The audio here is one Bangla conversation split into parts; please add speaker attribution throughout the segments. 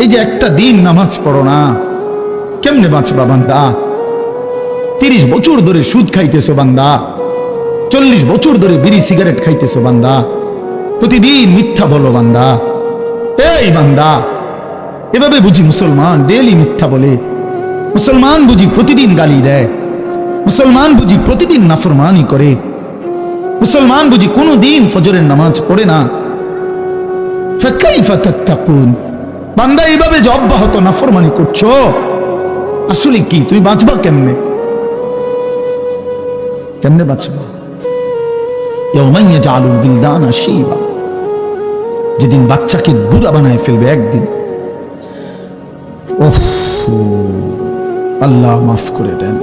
Speaker 1: এই যে একটা দিন নামাজ পড়ো না, কেমনে বাঁচবা বান্দা? 30 বছর ধরে সুদ খাইতেছো বান্দা, 40 বছর ধরে বিড়ি সিগারেট খাইতেছো বান্দা, প্রতিদিন মিথ্যা বলো বান্দা। এই বান্দা, এভাবে বুঝি মুসলমান ডেইলি মিথ্যা বলে? মুসলমান বুঝি প্রতিদিন গালি দেয়? মুসলমান বুঝি প্রতিদিন নাফরমানি করে? মুসলমান বুঝি কোনো দিন ফজরের নামাজ পড়ে না? ফাকাইফা তাত্তাকুন, বান্দা এইভাবে যে অব্যাহত নাফরমানি করছো, আসলে কি তুমি বাঁচবা কেমনে? কেমনে বাঁচবা? ইয়াউমান ইয়াজআলুল বিলদানা শিবা, যেদিন বাচ্চাকে বুড়া বানায় ফেলবে একদিন। ওহ, আল্লাহ মাফ করে দেন।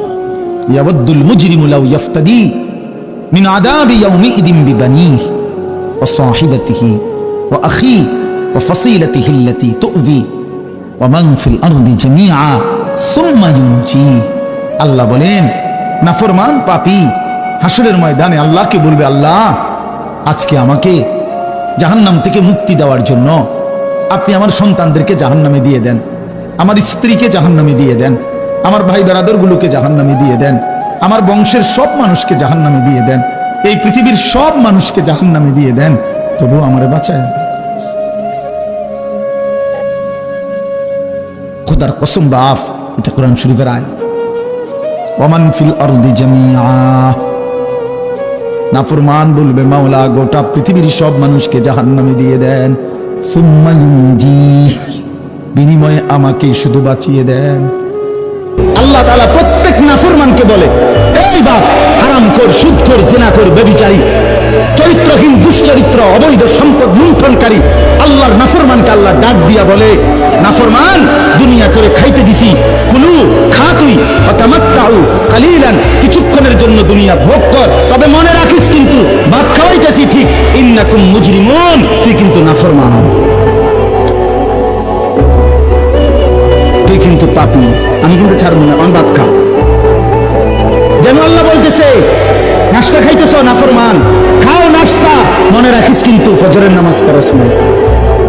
Speaker 1: ইয়াওয়াদ্দুল মুজরিমু লাউ ইফতাদি মিন আযাবি ইয়াউমিইদিন বিবানিহি ওয়া সাহিবাতিহি ওয়া আখি ওয়া ফাসিলাতিহি আল্লাতী তু'যি ওয়া মান ফিল আরদি জামিআ সুম্মা ইউনজি। আল্লাহ বলেন, নাফরমান পাপী হাসরের ময়দানে আল্লাহকে বলবে, আল্লাহ আজকে আমাকে জাহান্নাম থেকে মুক্তি দেওয়ার জন্য আপনি আমার সন্তানদেরকে জাহান্নামে দিয়ে দেন, আমার স্ত্রীকে জাহান্নামে দিয়ে দেন, আমার ভাই বেরাদরগুলোকে জাহান্নামে দিয়ে দেন, আমার বংশের সব মানুষকে জাহান্নামে দিয়ে দেন, এই পৃথিবীর সব মানুষকে জাহান্নামে দিয়ে দেন, তবুও আমারে বাঁচায়। খোদার কসম বাপ, এটা কোরআন শরীফের আয়াত। ওয়ামান ফিল আরদি জামিআ, নাফরমান বলবে, মাওলা গোটা পৃথিবীর সব মানুষকে জাহান্নামে দিয়ে দেন, সুম্মা ইউনজি, বিনিময়ে আমাকে শুধু বাঁচিয়ে দেন। আল্লাহ তাআলা প্রত্যেক নাফরমানকে বলে, এই বাপ, হারামখোর, সুদখোর, জিনাখোর, ব্যভিচারী, চরিত্রহীন, দুশ্চরিত্র, অবৈধ সম্পদ লুণ্ঠনকারী আল্লাহর নাফরমানকে আল্লাহ ডাক দিয়া বলে, নাফরমান, দুনিয়া করে খাইতে দিছি, কুলু, খা তুই, ওয়াতামাত্তাউ কালিলান, কিছুক্ষণের জন্য দুনিয়া ভোগ কর, তবে মনে রাখিস কিন্তু ভাত খাওয়াইতেছি ঠিক, ইন্নাকুম মুজরিমুন, তুই কিন্তু নাফরমান, তুই কিন্তু পাপী, আমি কিন্তু ছাড়বো না, আমি ভাত খা। যেন আল্লাহ বলতেছে, নাস্তা খাইতেছ নাফরমান, খাও নাস্তা, মনে রাখিস কিন্তু ফজরের নামাজ পড়স না,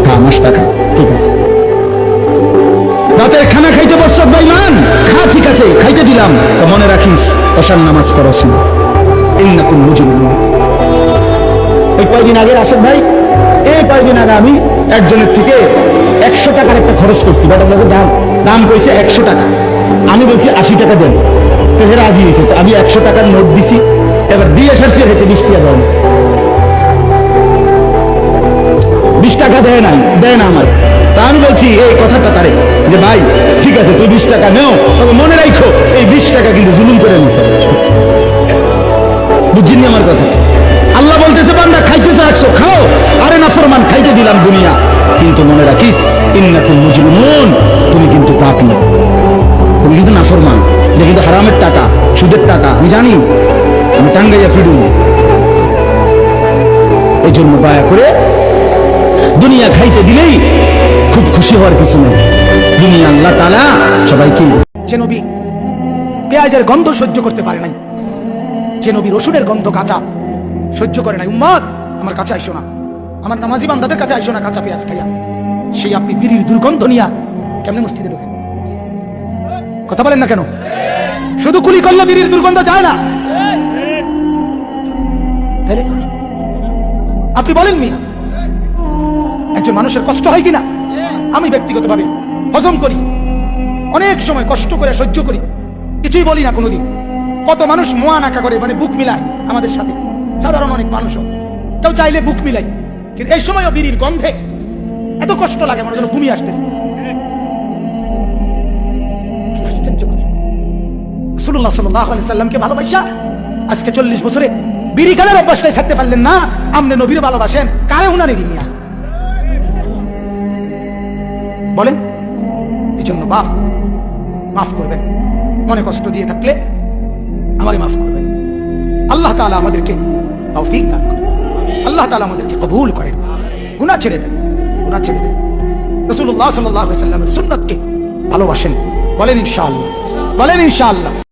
Speaker 1: খা নাস্তা খা, ঠিক আছে। রাতের খানা খাইতে বসছ বেঈমান, খা, ঠিক আছে খাইতে দিলাম, তো মনে রাখিস ওশার নামাজ পড়স না, ইন্নাকুম মুজরিমুন। এই কয়দিন আগে আসাদ ভাই, এই কয়দিন আগে আমি একজনের থেকে 100 টাকার একটা খরচ করছি, বেটা দাম কইছে 100 টাকা, আমি বলছি 80 টাকা দেন, তো হেরা রাজি হয়েছে, আমি 100 টাকার নোট দিছি, এবার দিয়ে এসেছি, হেতে 20 টাকা দেন, 20 টাকা দেয় নাই, দেয় না আমার। তা আমি বলছি এই কথাটা তারে যে, ভাই ঠিক আছে তুই 20 টাকা নেও, তবে মনে রাখো এই 20 টাকা কিন্তু জুলুম করে নিছ, বুঝছিনি আমার কথা? আল্লাহ বলতেছে, বান্দা খাইতেছে 100, খাও, আরে নাফরমান খাইতে দিলাম দুনিয়া, কিন্তু মনে রাখিস ইন্নাকুম মুজরিমুন, তুমি কিন্তু পাপী, তুমি কিন্তু নাফরমান, এটা কিন্তু হারামের টাকা, সুদের টাকা, আমি জানি, আমি টাঙ্গাইয়া ফিরু। এই জন্য দয়া করে দুনিয়া খাইতে দিলেই খুব খুশি হওয়ার কিছু নেই, দুনিয়া আল্লাহ তাআলা সবাইকে। যে নবী পেঁয়াজের গন্ধ সহ্য করতে পারে নাই, যে নবী রসুনের গন্ধ কাঁচা সহ্য করে নাই, উম্মত আমার কাছে আইসো না, আমার নামাজি বান্দাদের কাছে আইসো না কাঁচা পেঁয়াজ খাইয়া, সেই আপনি বিড়ির দুর্গন্ধ নিয়া কেমনে মসজিদে ঢোকেন? কথা বলেন না কেন? শুধু কুলি করলে বিড়ির দুর্গন্ধ যায় না, আপনি বলেন মিয়া, একজন মানুষের কষ্ট হয় কিনা? আমি ব্যক্তিগতভাবে হজম করি, অনেক সময় কষ্ট করে সহ্য করি, কিছুই বলি না কোনোদিন। কত মানুষ মোয়া নাকা করে, মানে বুক মিলায় আমাদের সাথে, সাধারণ অনেক মানুষও, কেউ চাইলে বুক মিলাই, কিন্তু এই সময়ও বিড়ির গন্ধে এত কষ্ট লাগে, মনে যেন ঘুমিয়ে আসতেছে। রাসূলুল্লাহ সাল্লাল্লাহু আলাইহি সাল্লামকে ভালোবাসা আজকে 40 বছরে বিড়ি খাওয়ার অভ্যাসটাই ছাড়তে পারলেন না, আপনি নবীর ভালোবাসেন, কারে উনারে দিনিয়া বলেন? এই জন্য বাপ মাফ করবেন, মনে কষ্ট দিয়ে থাকলে আমারে মাফ করবেন। আল্লাহ তাআলা আমাদেরকে তৌফিক দান করেন, আল্লাহ তাআলা আমাদেরকে কবুল করেন, গুনাহ ছেড়ে দেন, গুনাহ ছেড়ে দেন, রাসূলুল্লাহ সাল্লাল্লাহু আলাইহি সাল্লামের সুন্নাতকে ভালোবাসেন, বলেন ইনশাআল্লাহ, বলেন ইনশাআল্লাহ।